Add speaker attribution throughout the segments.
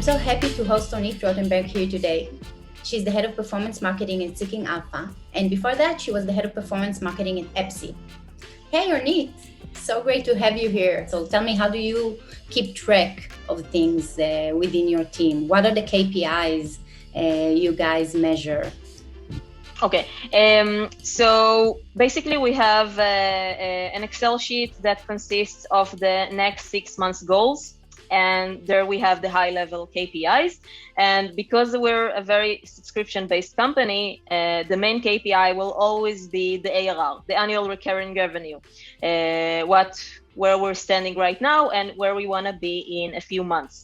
Speaker 1: so happy to host Ornit Rothenberg here today. She's the head of performance marketing at Seeking Alpha, and before that, she was the head of performance marketing at Epsi. Hey, Ornit, so great to have you here. So tell me, how do you keep track of things within your team? What are the KPIs you guys measure?
Speaker 2: Okay, so basically we have an Excel sheet that consists of the next 6 months goals, and there we have the high-level KPIs. And because we're a very subscription-based company, the main KPI will always be the ARR, the annual recurring revenue, where we're standing right now and where we want to be in a few months.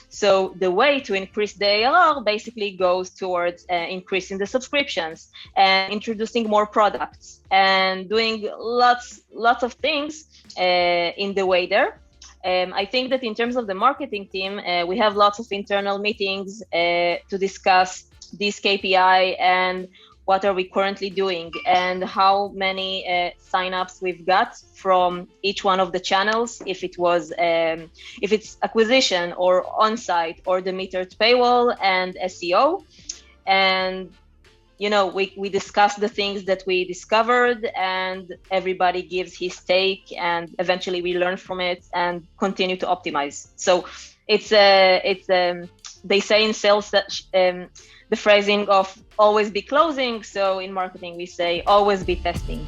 Speaker 2: So the way to increase the ARR basically goes towards increasing the subscriptions and introducing more products and doing lots of things in the way there. I think that in terms of the marketing team, we have lots of internal meetings to discuss this KPI and what are we currently doing and how many signups we've got from each one of the channels, if it's acquisition or on-site or the metered paywall and SEO. And we discuss the things that we discovered, and everybody gives his take, and eventually we learn from it and continue to optimize. So it's they say in sales that the phrasing of always be closing. So in marketing, we say always be testing.